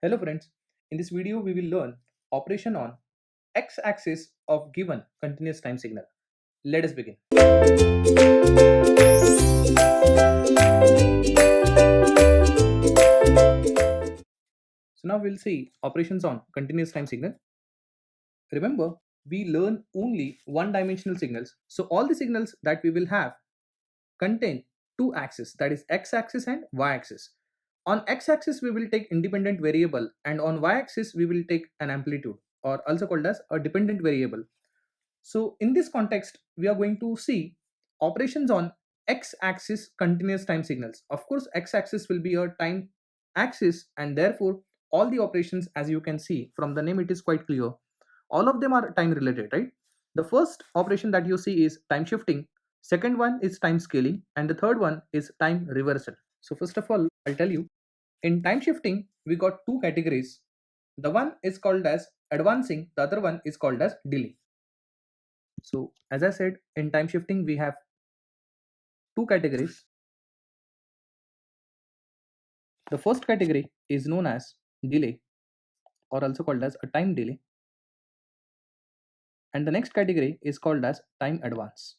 Hello friends, in this video we will learn operation on x-axis of given continuous time signal. Let us begin. So now we'll see operations on continuous time signal. Remember, we learn only one dimensional signals. So all the signals that we will have contain two axes, that is x-axis and y-axis. On x-axis we will take independent variable and on y-axis we will take an amplitude, or also called as a dependent variable. So in this context, we are going to see operations on x-axis continuous time signals. Of course, x-axis will be a time axis, and therefore all the operations, as you can see from the name, it is quite clear. All of them are time related, right? The first operation that you see is time shifting. Second one is time scaling, and the third one is time reversal. So first of all, I'll tell you, in time shifting, we got two categories. The one is called as advancing, the other one is called as delay. So as I said, in time shifting, we have two categories. The first category is known as delay, or also called as a time delay. And the next category is called as time advance.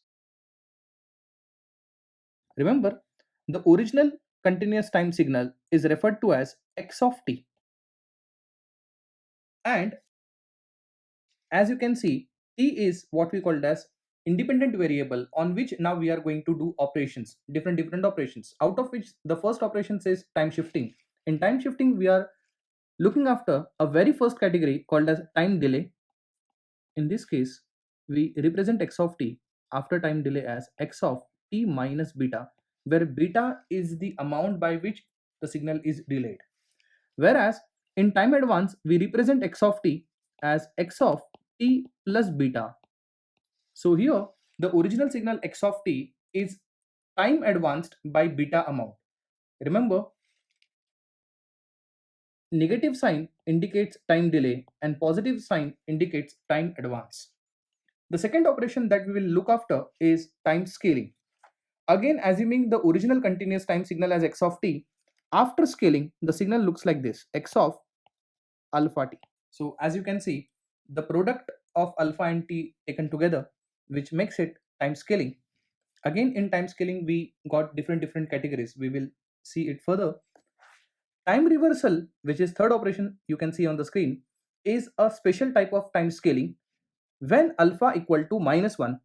Remember, the original continuous time signal is referred to as x of t. And as you can see, t is what we called as independent variable on which now we are going to do operations, different operations, out of which the first operation says time shifting. In time shifting, we are looking after a very first category called as time delay. In this case, we represent x of t after time delay as x of t minus beta, where beta is the amount by which the signal is delayed. Whereas in time advance, we represent x of t as x of t plus beta. So here, the original signal x of t is time advanced by beta amount. Remember, negative sign indicates time delay and positive sign indicates time advance. The second operation that we will look after is time scaling. Again, assuming the original continuous time signal as x of t, after scaling, the signal looks like this, x of alpha t. So as you can see, the product of alpha and t taken together, which makes it time scaling. Again, in time scaling, we got different categories. We will see it further. Time reversal, which is third operation you can see on the screen, is a special type of time scaling. When alpha equal to -1,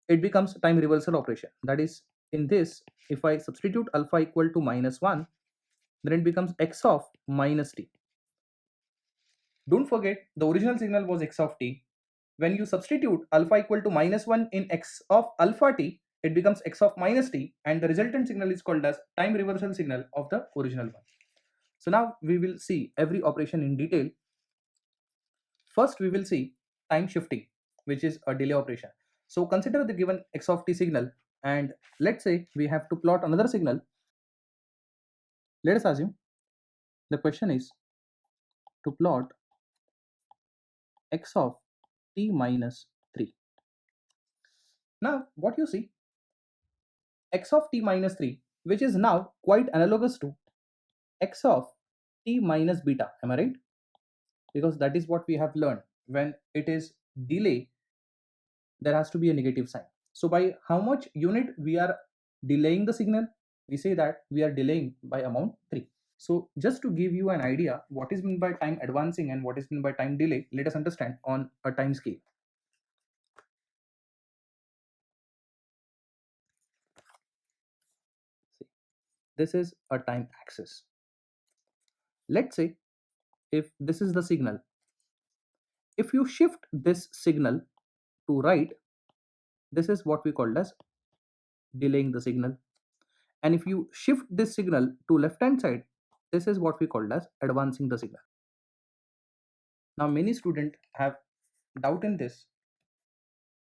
it becomes time reversal operation. That is, in this, if I substitute alpha equal to -1, then it becomes x of minus t. Don't forget, the original signal was x of t. When you substitute alpha equal to -1 in x of alpha t, it becomes x of minus t, and the resultant signal is called as time reversal signal of the original one. So now we will see every operation in detail. First, we will see time shifting, which is a delay operation. So consider the given x of t signal, and let's say we have to plot another signal. Let us assume the question is to plot x of t minus 3. Now what you see, x of t minus 3, which is now quite analogous to x of t minus beta. Am I right? Because that is what we have learned. When it is delay, there has to be a negative sign. So by how much unit we are delaying the signal, we say that we are delaying by amount 3. So just to give you an idea what is meant by time advancing and what is meant by time delay, let us understand on a time scale. See, this is a time axis. Let's say if this is the signal, if you shift this signal to right, this is what we call as delaying the signal. And if you shift this signal to left hand side, this is what we call as advancing the signal. Now many students have doubt in this.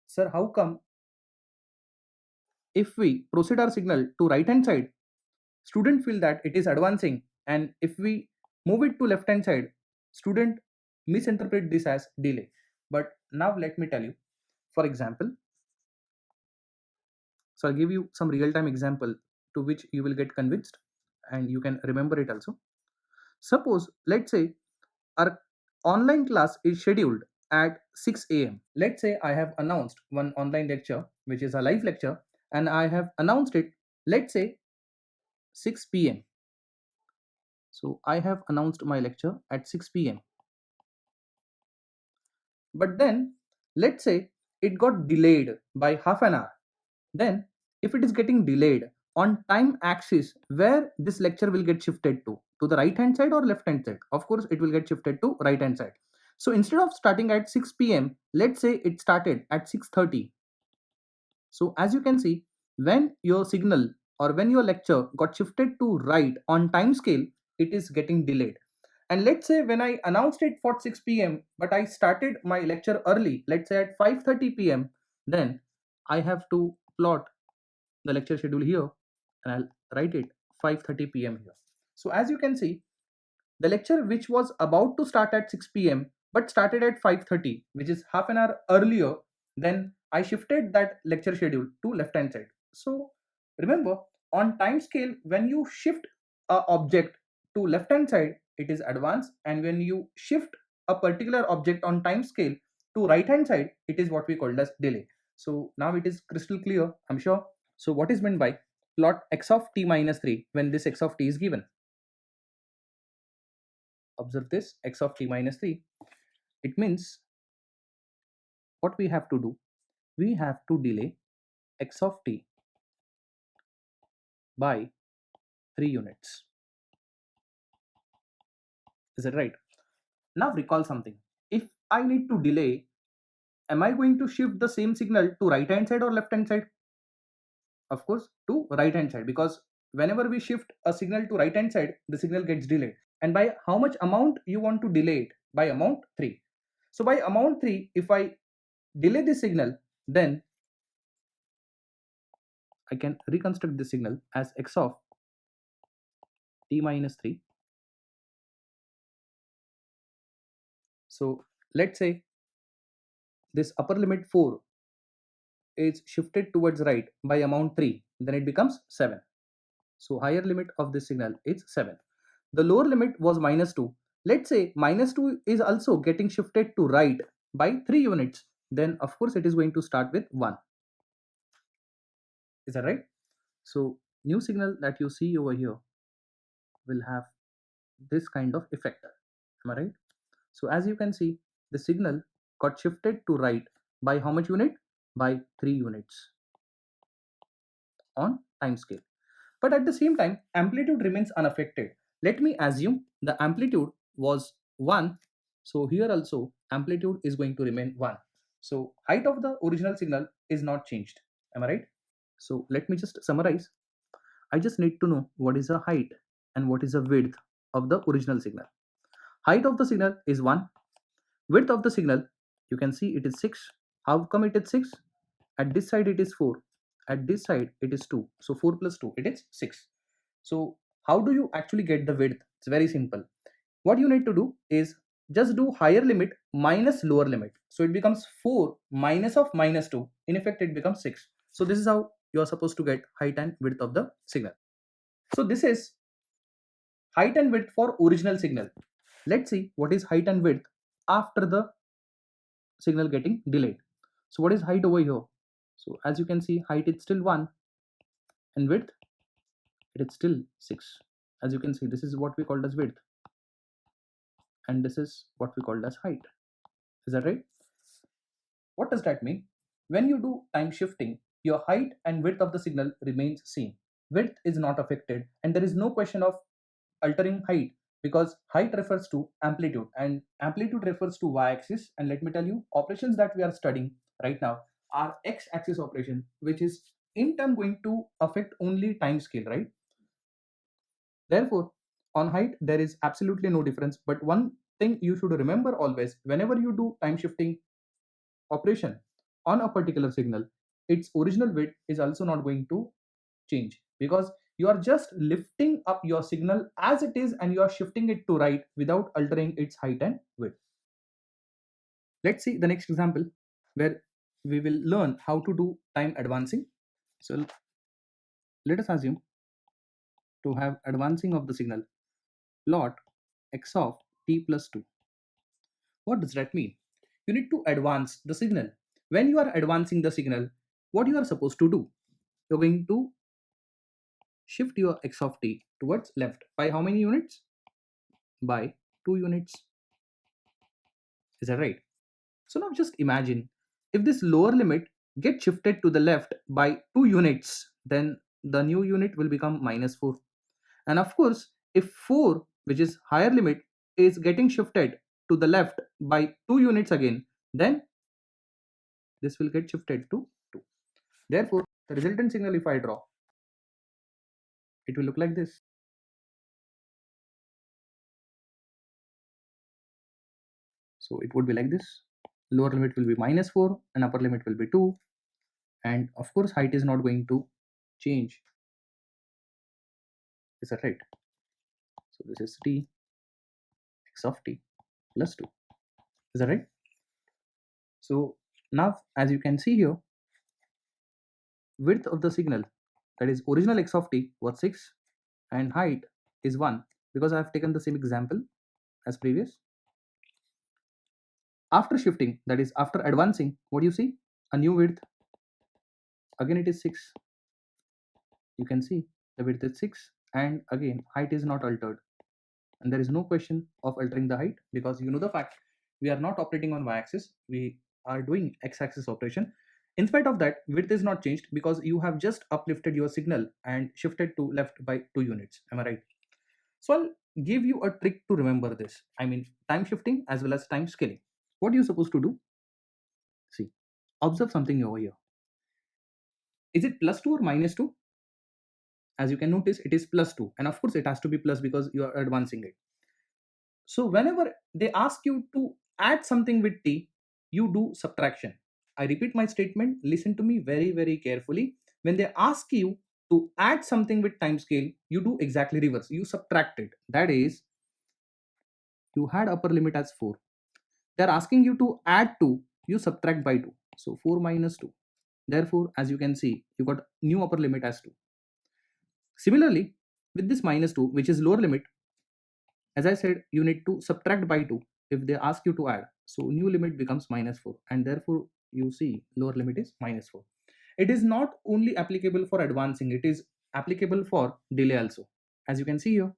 Sir, how come if we proceed our signal to right hand side, student feel that it is advancing, and if we move it to left hand side, student misinterpret this as delay. But now let me tell you, for example, so I'll give you some real time example to which you will get convinced and you can remember it also. Suppose, let's say our online class is scheduled at 6 a.m. Let's say I have announced one online lecture, which is a live lecture, and I have announced it, let's say 6 p.m. So I have announced my lecture at 6 p.m. But then, let's say it got delayed by half an hour. Then, if it is getting delayed on time axis, where this lecture will get shifted to the right hand side or left hand side? Of course, it will get shifted to right hand side. So instead of starting at 6 p.m., let's say it started at 6:30. So as you can see, when your signal or when your lecture got shifted to right on time scale, it is getting delayed. And let's say when I announced it for 6 p.m., but I started my lecture early, let's say at 5:30 p.m., then I have to plot the lecture schedule here and I'll write it 5:30 p.m. here. So as you can see, the lecture which was about to start at 6 p.m. but started at 5:30, which is half an hour earlier, then I shifted that lecture schedule to left hand side. So remember, on time scale, when you shift a object to left hand side, it is advanced, and when you shift a particular object on time scale to right hand side, it is what we call as delay. So now it is crystal clear, I'm sure. So what is meant by plot x of t minus 3 when this x of t is given? Observe this, x of t minus 3. It means what we have to do? We have to delay x of t by 3 units. Is it right? Now recall something. If I need to delay, am I going to shift the same signal to right hand side or left hand side? Of course, to right hand side, because whenever we shift a signal to right hand side, the signal gets delayed. And by how much amount you want to delay it? By amount 3. So by amount 3, if I delay this signal, then I can reconstruct this signal as x of t minus 3. So let's say this upper limit 4 is shifted towards right by amount 3, then it becomes 7. So higher limit of this signal is 7. The lower limit was minus 2. Let's say minus 2 is also getting shifted to right by 3 units. Then of course it is going to start with 1. Is that right? So new signal that you see over here will have this kind of effect. Am I right? So as you can see, the signal got shifted to right by how much unit? By 3 units on time scale. But at the same time, amplitude remains unaffected. Let me assume the amplitude was 1. So here also amplitude is going to remain 1. So height of the original signal is not changed. Am I right? So let me just summarize. I just need to know what is the height and what is the width of the original signal. Height of the signal is 1. Width of the signal, you can see it is 6. How come it is 6? At this side it is 4. At this side it is 2. So 4 plus 2, it is 6. So how do you actually get the width? It's very simple. What you need to do is just do higher limit minus lower limit. So it becomes 4 minus of minus 2. In effect, it becomes 6. So this is how you are supposed to get height and width of the signal. So this is height and width for original signal. Let's see what is height and width after the signal getting delayed. So what is height over here? So as you can see, height is still 1 and width it is still 6. As you can see, this is what we called as width and this is what we called as height. Is that right? What does that mean? When you do time shifting, your height and width of the signal remains same. Width is not affected and there is no question of altering height, because height refers to amplitude and amplitude refers to y-axis. And let me tell you, operations that we are studying right now are x-axis operation, which is in turn going to affect only time scale, right? Therefore, on height there is absolutely no difference. But one thing you should remember always, whenever you do time shifting operation on a particular signal, its original width is also not going to change, because you are just lifting up your signal as it is and you are shifting it to right without altering its height and width. Let's see the next example where we will learn how to do time advancing. So let us assume to have advancing of the signal, plot x of t plus 2. What does that mean? You need to advance the signal. When you are advancing the signal, what you are supposed to do? You're going to shift your x of t towards left by how many units? By 2 units. Is that right? So now just imagine if this lower limit gets shifted to the left by 2 units, then the new unit will become minus 4. And of course, if 4, which is higher limit, is getting shifted to the left by 2 units again, then this will get shifted to 2. Therefore, the resultant signal, if I draw, it will look like this. So it would be like this. Lower limit will be minus 4 and upper limit will be 2. And of course, height is not going to change. Is that right? So this is t x of t plus 2. Is that right? So now, as you can see here, width of the signal, that is original x of t, was 6 and height is 1, because I have taken the same example as previous. After shifting, that is after advancing, what do you see? A new width. Again it is 6. You can see the width is 6 and again height is not altered. And there is no question of altering the height, because you know the fact we are not operating on y-axis, we are doing x-axis operation. In spite of that, width is not changed because you have just uplifted your signal and shifted to left by 2 units. Am I right? So I'll give you a trick to remember this. I mean time shifting as well as time scaling. What are you supposed to do? See, observe something over here. Is it plus 2 or minus 2? As you can notice, it is plus 2, and of course it has to be plus because you are advancing it. So whenever they ask you to add something with t, you do subtraction. I repeat my statement, listen to me very carefully. When they ask you to add something with time scale, you do exactly reverse. You subtract it. That is, you had upper limit as 4. They're asking you to add 2, you subtract by 2. So 4 minus 2. Therefore, as you can see, you got new upper limit as 2. Similarly, with this minus 2, which is lower limit, as I said, you need to subtract by 2 if they ask you to add. So new limit becomes minus 4, and therefore you see lower limit is minus 4. It is not only applicable for advancing, it is applicable for delay also. As you can see here,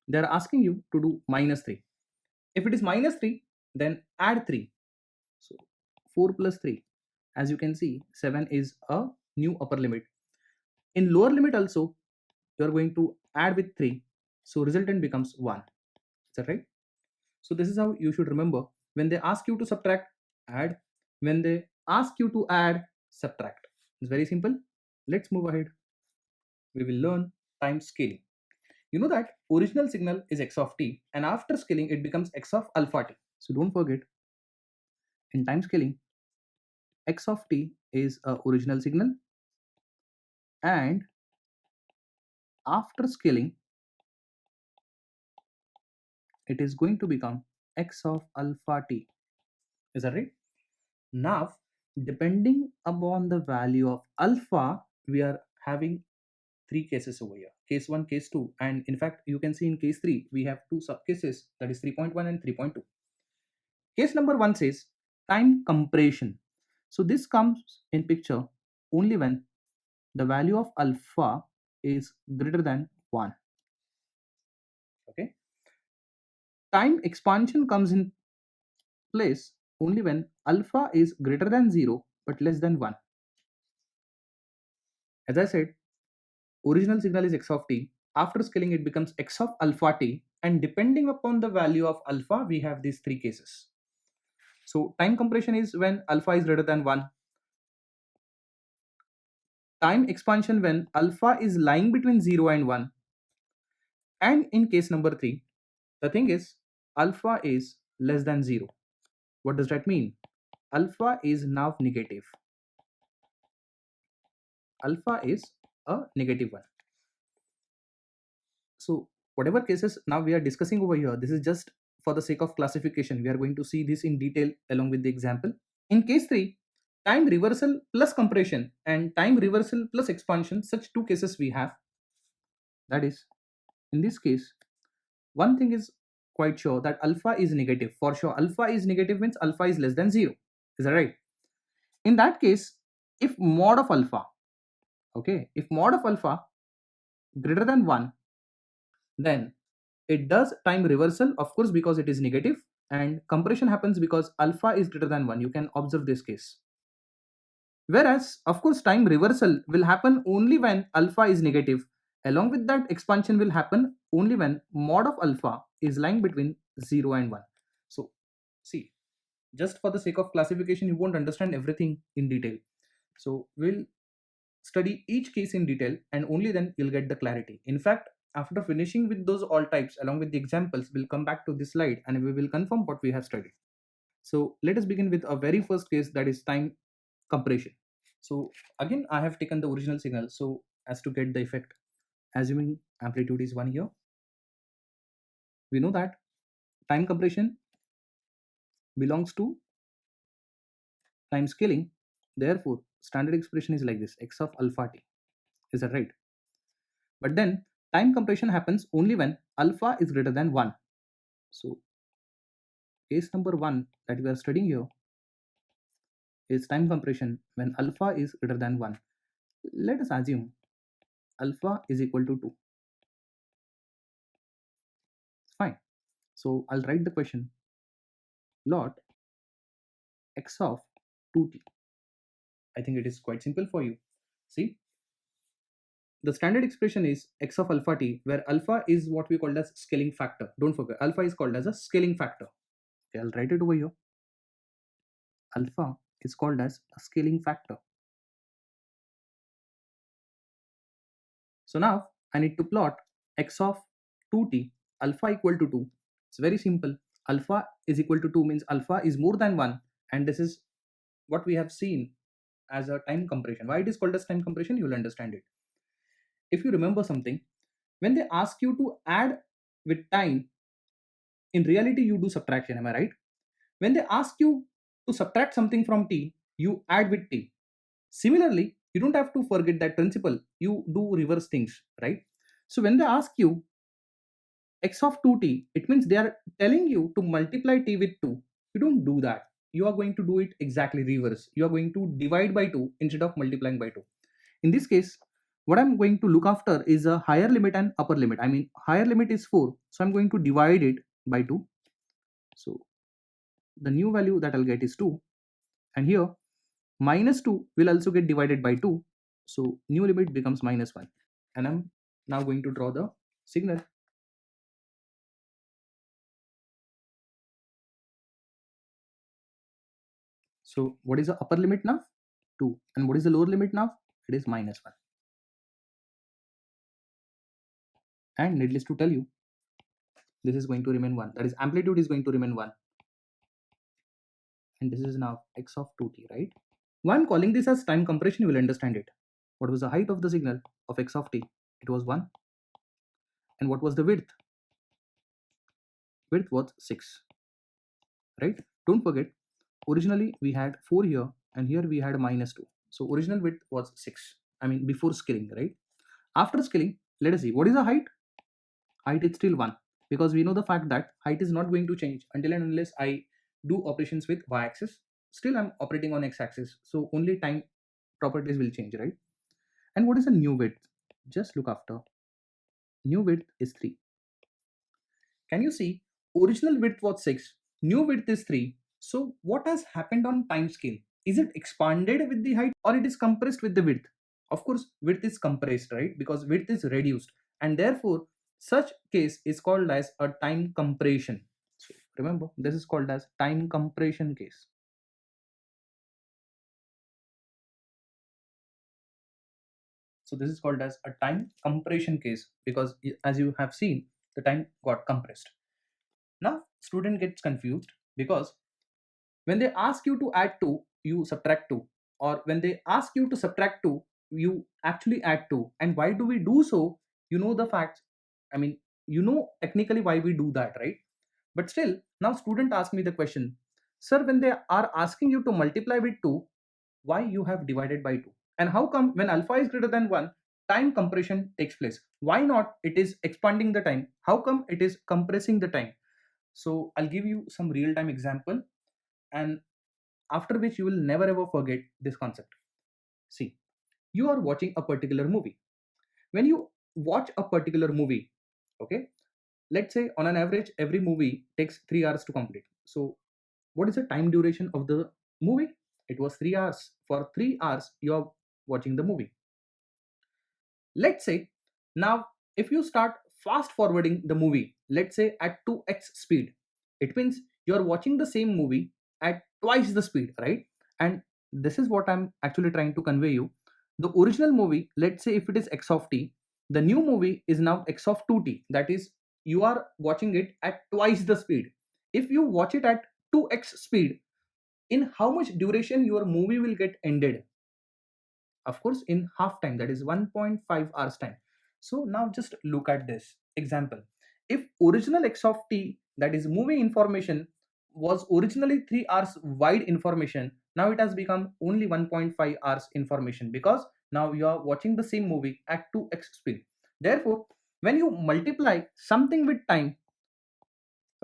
they are asking you to do minus 3. If it is minus 3, then add 3. So 4 plus 3. As you can see, 7 is a new upper limit. In lower limit also, you are going to add with 3. So resultant becomes 1. Is that right? So this is how you should remember. When they ask you to subtract, add. When they ask you to add, subtract. It's very simple. Let's move ahead. We will learn time scaling. You know that original signal is x of t, and after scaling it becomes x of alpha t. So don't forget, in time scaling, x of t is a original signal, and after scaling it is going to become x of alpha t. Is that right? Now, depending upon the value of alpha, we are having 3 cases over here: case 1, case 2, and in fact you can see in case 3 we have 2 subcases, that is 3.1 and 3.2. Case number 1 says time compression. So this comes in picture only when the value of alpha is greater than 1. Okay. Time expansion comes in place only when alpha is greater than 0 but less than 1. As I said, original signal is x of t. After scaling it becomes x of alpha t, and depending upon the value of alpha we have these 3 cases. So time compression is when alpha is greater than 1. Time expansion when alpha is lying between 0 and 1. And in case number 3, the thing is alpha is less than 0. What does that mean? Alpha is now negative. Alpha is a negative 1. So whatever cases now we are discussing over here, this is just for the sake of classification. We are going to see this in detail along with the example. In case 3, time reversal plus compression and time reversal plus expansion, such 2 cases we have. That is, in this case, one thing is quite sure that alpha is negative. For sure, alpha is negative means alpha is less than 0. Is that right? In that case, if mod of alpha, okay, if mod of alpha greater than 1, then it does time reversal, of course, because it is negative, and compression happens because alpha is greater than 1. You can observe this case. Whereas, of course, time reversal will happen only when alpha is negative. Along with that, expansion will happen only when mod of alpha is lying between 0 and 1. So, see, just for the sake of classification, you won't understand everything in detail. So, we'll study each case in detail, and only then you'll get the clarity. In fact, after finishing with those all types along with the examples, we'll come back to this slide and we will confirm what we have studied. So let us begin with our very first case, that is time compression. So again, I have taken the original signal so as to get the effect. Assuming amplitude is 1 here, we know that time compression belongs to time scaling. Therefore, standard expression is like this: x of alpha t. Is that right? But then time compression happens only when alpha is greater than 1. So case number 1 that we are studying here is time compression when alpha is greater than 1. Let us assume alpha is equal to 2. Fine. So I'll write the question lot x of 2t. I think it is quite simple for you. See, the standard expression is x of alpha t, where alpha is what we call as scaling factor. Don't forget, alpha is called as a scaling factor. Okay, I'll write it over here. Alpha is called as a scaling factor. So now I need to plot x of 2t, alpha equal to 2. It's very simple. Alpha is equal to 2 means alpha is more than 1, and this is what we have seen as a time compression. Why it is called as time compression, you will understand it. If you remember something, when they ask you to add with time, in reality you do subtraction, am I right? When they ask you to subtract something from t, you add with t. Similarly, you don't have to forget that principle. You do reverse things, right? So when they ask you x of 2t, it means they are telling you to multiply t with 2. You don't do that. You are going to do it exactly reverse. You are going to divide by 2 instead of multiplying by 2. In this case, what I'm going to look after is a higher limit and upper limit. I mean, higher limit is 4, so I'm going to divide it by 2. So the new value that I'll get is 2, and here minus 2 will also get divided by 2, so new limit becomes minus 1, and I'm now going to draw the signal. So what is the upper limit now? 2. And what is the lower limit now? It is minus 1. And needless to tell you, this is going to remain 1. That is, amplitude is going to remain 1. And this is now x of 2t, right? Why I'm calling this as time compression, you will understand it. What was the height of the signal of x of t? It was 1. And what was the width? Width was 6. Right? Don't forget, originally we had 4 here, and here we had minus 2. So original width was 6. I mean, before scaling, right? After scaling, let us see. What is the height? Height is still 1, because we know the fact that height is not going to change until and unless I do operations with y-axis. Still I'm operating on x-axis, so only time properties will change, right? And what is the new width? Just look after. New width is 3. Can you see? Original width was 6, new width is 3. So what has happened on time scale? Is it expanded with the height or it is compressed with the width? Of course, width is compressed, right? Because width is reduced, and therefore such case is called as a time compression. So remember, this is called as time compression case. So this is called as a time compression case because as you have seen, the time got compressed. Now student gets confused because when they ask you to add 2, you subtract 2, or when they ask you to subtract 2, you actually add 2. And why do we do so? You know the facts. I mean, you know technically why we do that, right? But still, now student ask me the question, sir, when they are asking you to multiply with 2, why you have divided by 2? And how come when alpha is greater than 1, time compression takes place? Why not it is expanding the time? How come it is compressing the time? So I'll give you some real time example, and after which you will never ever forget this concept. See, you are watching a particular movie. When you watch a particular movie, okay, let's say on an average every movie takes 3 hours to complete. So what is the time duration of the movie? It was 3 hours. For 3 hours you are watching the movie. Let's say now if you start fast forwarding the movie, let's say at 2x speed, it means you're watching the same movie at twice the speed, right? And this is what I'm actually trying to convey you. The original movie, let's say if it is x of t, the new movie is now x of 2t. That is, you are watching it at twice the speed. If you watch it at 2x speed, in how much duration your movie will get ended? Of course in half time, that is 1.5 hours time. So now just look at this example. If original x of t, that is movie information, was originally 3 hours wide information, now it has become only 1.5 hours information, because now you are watching the same movie at 2x speed. Therefore when you multiply something with time,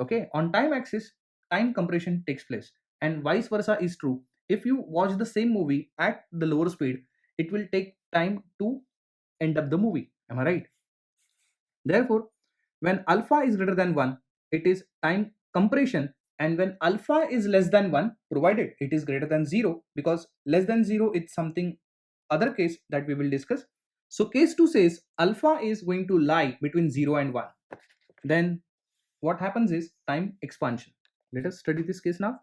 okay, on time axis, time compression takes place, and vice versa is true. If you watch the same movie at the lower speed, it will take time to end up the movie. Am I right? Therefore when alpha is greater than 1, it is time compression, and when alpha is less than 1, provided it is greater than 0, because less than 0 it's something other case that we will discuss. So case 2 says alpha is going to lie between 0 and 1. Then what happens is time expansion. Let us study this case now.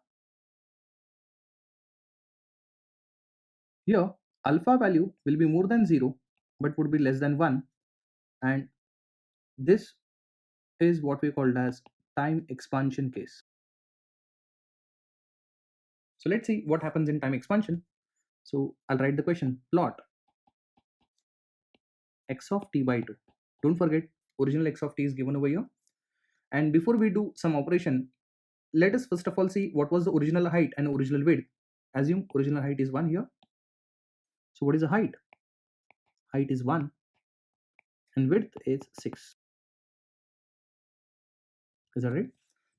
Here alpha value will be more than 0 but would be less than 1, and this is what we called as time expansion case. So let's see what happens in time expansion. So I'll write the question: plot x of t by 2. Don't forget, original x of t is given over here. And before we do some operation, let us first of all see what was the original height and original width. Assume original height is 1 here. So what is the height? Height is 1 and width is 6. Is that right?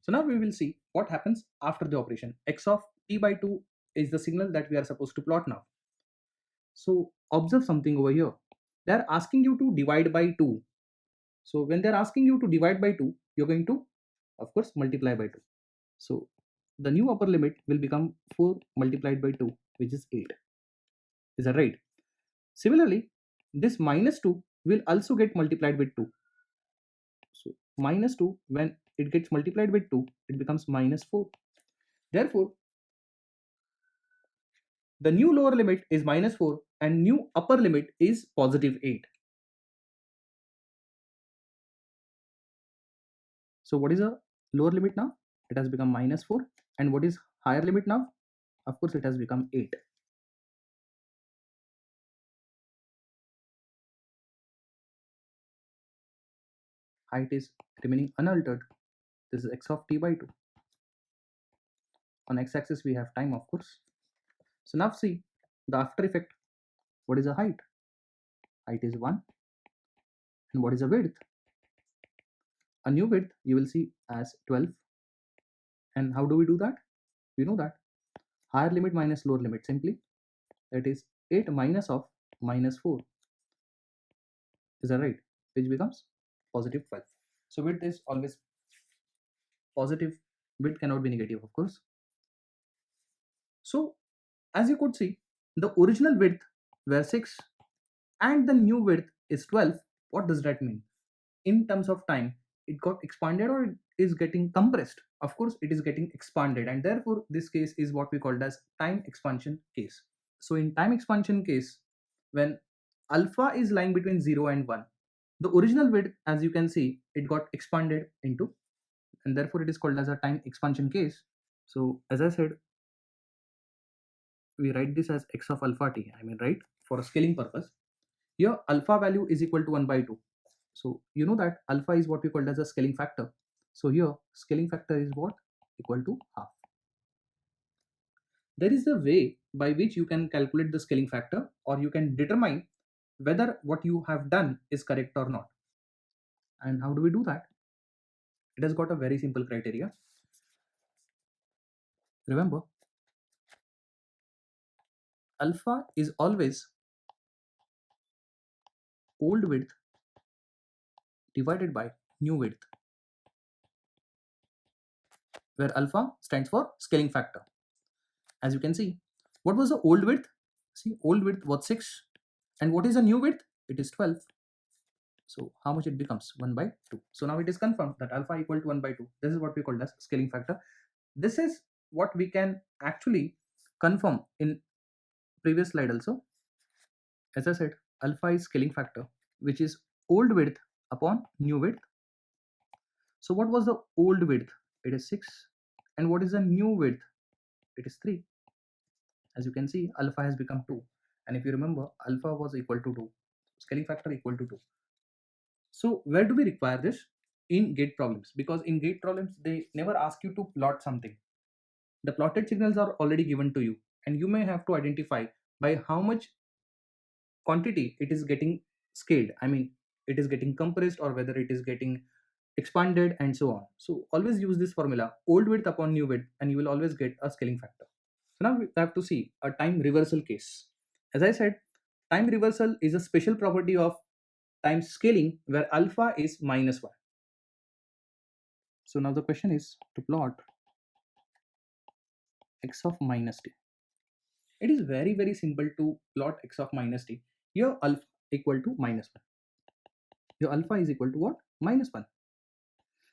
So now we will see what happens after the operation. X of t by 2 is the signal that we are supposed to plot now. So observe something over here. They are asking you to divide by 2. So when they are asking you to divide by 2, you're going to, of course, multiply by 2. So the new upper limit will become 4 multiplied by 2, which is 8. Is that right? Similarly, this minus 2 will also get multiplied with 2. So minus 2, when it gets multiplied with 2, it becomes minus 4. Therefore, the new lower limit is minus 4 and new upper limit is positive 8. So what is the lower limit now? It has become minus 4. And what is higher limit now? Of course, it has become 8. Height is remaining unaltered. This is x of t by 2. On x-axis, we have time, of course. So now see the after effect. What is the height? Height is 1. And what is the width? A new width you will see as 12. And how do we do that? We know that higher limit minus lower limit, simply that is 8 minus of minus 4. Is that right? Which becomes positive 12. So width is always positive. Width cannot be negative, of course. So as you could see, the original width were 6 and the new width is 12. What does that mean? In terms of time, it got expanded or it is getting compressed? Of course, it is getting expanded, and therefore this case is what we called as time expansion case. So in time expansion case, when alpha is lying between 0 and 1, the original width, as you can see, it got expanded into, and therefore it is called as a time expansion case. So as I said, we write this as x of alpha t, I mean, right, for a scaling purpose. Here alpha value is equal to 1 by 2. So you know that alpha is what we called as a scaling factor. So here scaling factor is what? Equal to half. There is a way by which you can calculate the scaling factor, or you can determine whether what you have done is correct or not. And how do we do that? It has got a very simple criteria. Remember, alpha is always old width divided by new width, where alpha stands for scaling factor. As you can see, what was the old width? See, old width was 6. And what is the new width? It is 12. So how much it becomes? 1 by 2. So now it is confirmed that alpha equal to 1 by 2. This is what we call as scaling factor. This is what we can actually confirm in previous slide also. As I said, alpha is scaling factor, which is old width upon new width. So what was the old width? It is 6. And what is the new width? It is 3. As you can see, alpha has become 2. And if you remember, alpha was equal to 2. Scaling factor equal to 2. So where do we require this? In gate problems, because in gate problems they never ask you to plot something. The plotted signals are already given to you, and you may have to identify by how much quantity it is getting scaled. I mean, it is getting compressed or whether it is getting expanded and so on. So always use this formula, old width upon new width, and you will always get a scaling factor. So now we have to see a time reversal case. As I said, time reversal is a special property of time scaling where alpha is -1. So now the question is to plot x of minus t. It is very simple to plot x of minus t. Here alpha equal to -1. Your alpha is equal to what? -1.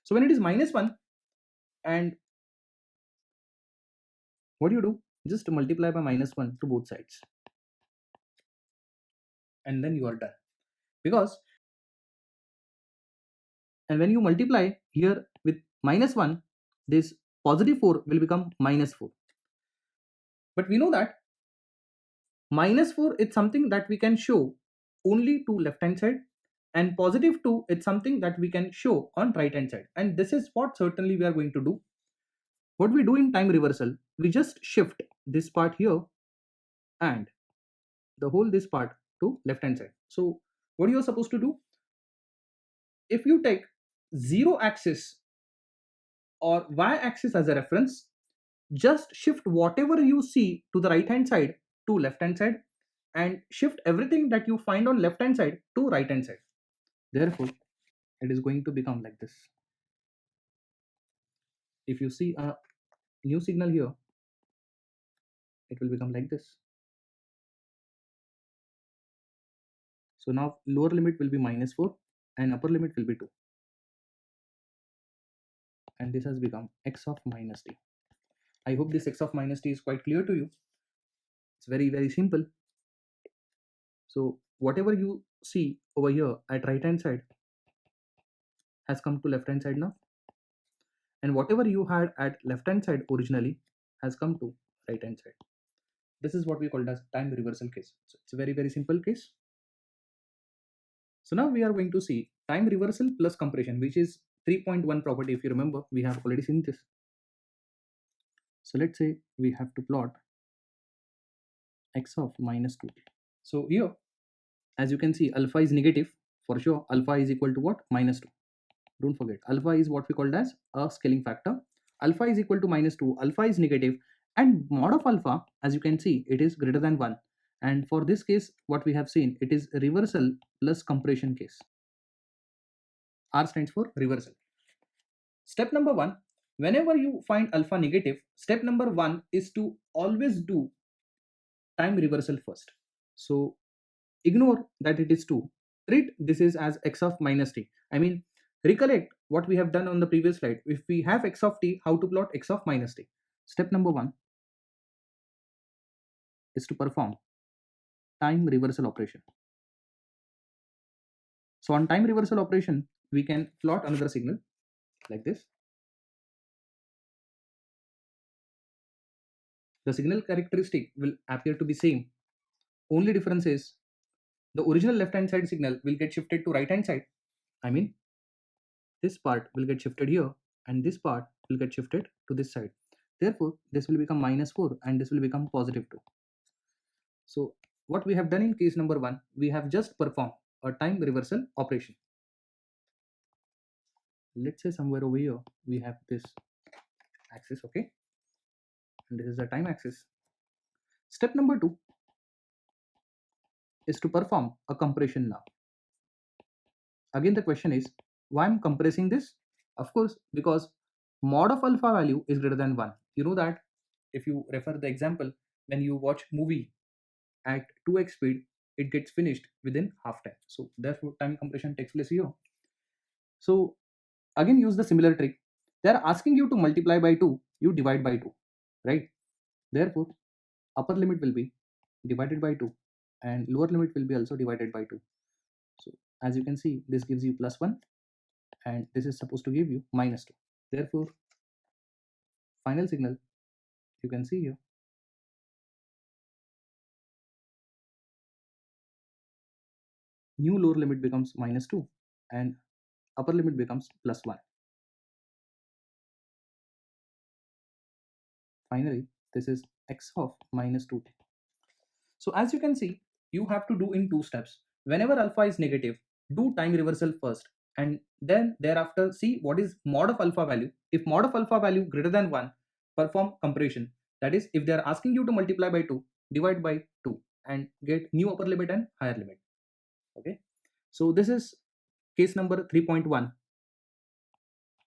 So when it is -1, and what do you do? Just multiply by -1 to both sides. And then you are done. Because, and when you multiply here with -1, this positive 4 will become -4. But we know that -4 is something that we can show only to left hand side, and positive 2 is something that we can show on right hand side. And this is what certainly we are going to do. What we do in time reversal, we just shift this part here and the whole this part to left hand side. So what you are supposed to do, if you take 0 axis or y axis as a reference, just shift whatever you see to the right hand side to left hand side, and shift everything that you find on left hand side to right hand side. Therefore it is going to become like this. If you see a new signal here, it will become like this. So now lower limit will be -4 and upper limit will be 2. And this has become x of minus t. I hope this x of minus t is quite clear to you. It's very simple. So whatever you see over here at right hand side has come to left hand side now. And whatever you had at left hand side originally has come to right hand side. This is what we call as time reversal case. So it's a very simple case. So now we are going to see time reversal plus compression, which is 3.1 property. If you remember, we have already seen this. So let's say we have to plot x of -2. So here, as you can see, alpha is negative. For sure, alpha is equal to what? -2. Don't forget, alpha is what we called as a scaling factor. Alpha is equal to -2, alpha is negative, and mod of alpha, as you can see, it is greater than 1. And for this case, what we have seen, it is reversal plus compression case. R stands for reversal. Step number 1, whenever you find alpha negative, step number 1 is to always do time reversal first. So ignore that it is 2. Treat this is as x of minus t. I mean, recollect what we have done on the previous slide. If we have x of t, how to plot x of minus t? Step number 1 is to perform time reversal operation. So on time reversal operation, we can plot another signal like this. The signal characteristic will appear to be same. Only difference is the original left hand side signal will get shifted to right hand side. I mean, this part will get shifted here and this part will get shifted to this side. Therefore, this will become -4 and this will become +2. So what we have done in case number 1, we have just performed a time reversal operation. let's say somewhere over here we have this axis, okay, and this is the time axis. Step number 2 is to perform a compression now. Again, the question is, why I'm compressing this? Of course, because mod of alpha value is greater than 1. You know that if you refer the example, when you watch movie at 2x speed, it gets finished within half time. So therefore, time compression takes place here. So again, use the similar trick. They are asking you to multiply by 2, you divide by 2, right? Therefore, upper limit will be divided by 2 and lower limit will be also divided by 2. So as you can see, this gives you plus 1 and this is supposed to give you minus 2. Therefore, final signal you can see here, new lower limit becomes minus 2 and upper limit becomes plus 1. Finally, this is x of minus 2t. So as you can see, you have to do in 2 steps. Whenever alpha is negative, do time reversal first and then thereafter see what is mod of alpha value. If mod of alpha value greater than 1, perform compression. That is, if they are asking you to multiply by 2, divide by 2 and get new upper limit and higher limit. Okay. So this is case number 3.1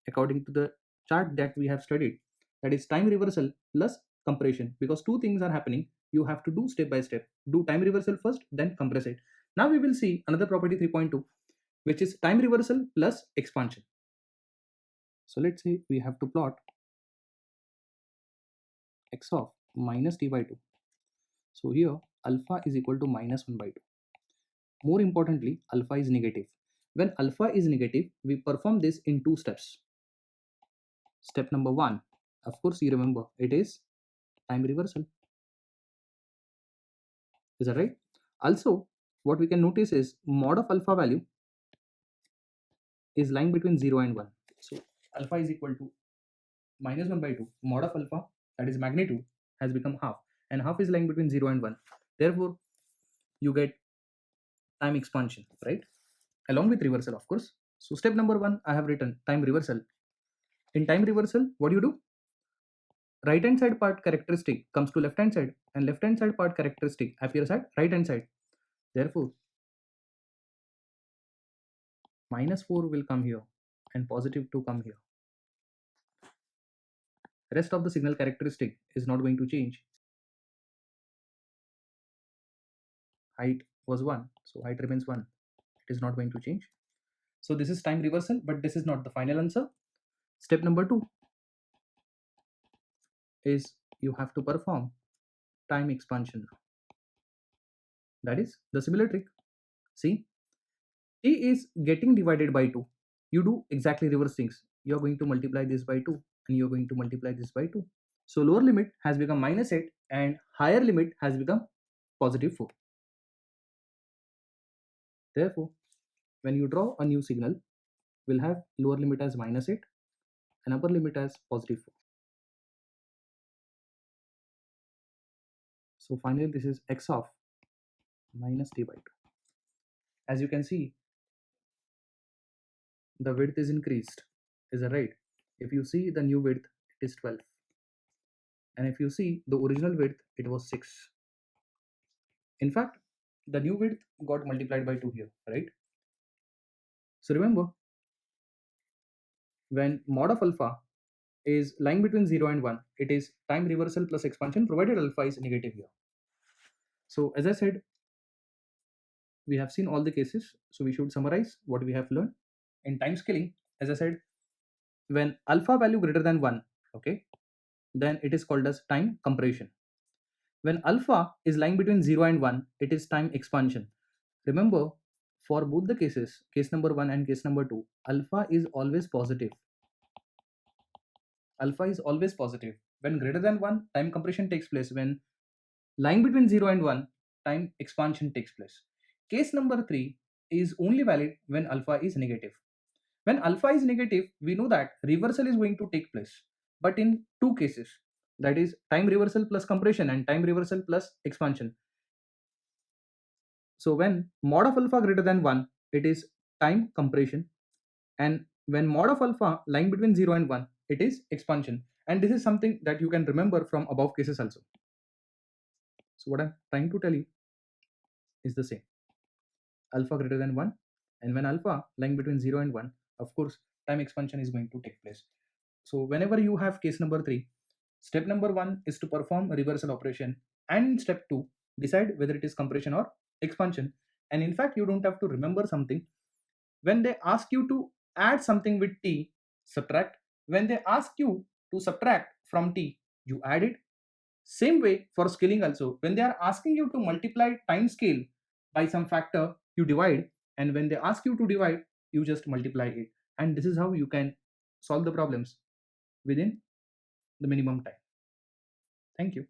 according to the chart that we have studied. That is time reversal plus compression, because two things are happening. You have to do step by step. Do time reversal first, then compress it. Now we will see another property 3.2, which is time reversal plus expansion. So let's say we have to plot x of minus t by 2. So here alpha is equal to minus 1 by 2. More importantly, alpha is negative. When alpha is negative, we perform this in 2 steps. Step number 1, of course you remember, it is time reversal. Is that right? Also, what we can notice is mod of alpha value is lying between 0 and 1. So alpha is equal to minus 1 by 2. Mod of alpha, that is magnitude, has become half, and half is lying between 0 and 1. Therefore, you get time expansion, right? Along with reversal, of course. So step number 1, I have written time reversal. In time reversal, what do you do? Right hand side part characteristic comes to left hand side, and left hand side part characteristic appears at right hand side. Therefore, minus 4 will come here and positive 2 come here. Rest of the signal characteristic is not going to change. Height was 1, so height remains 1. It is not going to change. So this is time reversal, but this is not the final answer. Step number 2 is you have to perform time expansion. That is the similar trick. See, t is getting divided by 2. You do exactly reverse things. You are going to multiply this by 2 and you are going to multiply this by 2. So lower limit has become minus 8 and higher limit has become positive 4. Therefore, when you draw a new signal, we'll have lower limit as minus 8 and upper limit as positive 4. So finally, this is x of minus t by 2. As you can see, the width is increased. Is that right? If you see the new width, it is 12. And if you see the original width, it was 6. In fact, the new width got multiplied by 2 here, right? So remember, when mod of alpha is lying between 0 and 1, it is time reversal plus expansion provided alpha is negative here. So as I said, we have seen all the cases. So we should summarize what we have learned. In time scaling, as I said, when alpha value greater than 1, okay, then it is called as time compression. When alpha is lying between 0 and 1, it is time expansion. Remember, for both the cases, case number 1 and case number 2, alpha is always positive. Alpha is always positive. When greater than 1, time compression takes place. When lying between 0 and 1, time expansion takes place. Case number 3 is only valid when alpha is negative. When alpha is negative, we know that reversal is going to take place. But in two cases, that is time reversal plus compression and time reversal plus expansion. So when mod of alpha greater than 1, it is time compression, and When mod of alpha lying between 0 and 1, it is expansion. And this is something that you can remember from above cases also. So what I'm trying to tell you is the same. Alpha greater than 1, and when alpha lying between 0 and 1, of course time expansion is going to take place. So whenever you have case number 3, step number 1 is to perform a reversal operation, and step 2 decide whether it is compression or expansion. And in fact, you don't have to remember something. When they ask you to add something with t, subtract. When they ask you to subtract from t, you add it. Same way for scaling also. When they are asking you to multiply time scale by some factor, you divide. And when they ask you to divide, you just multiply it. And this is how you can solve the problems within the minimum time. Thank you.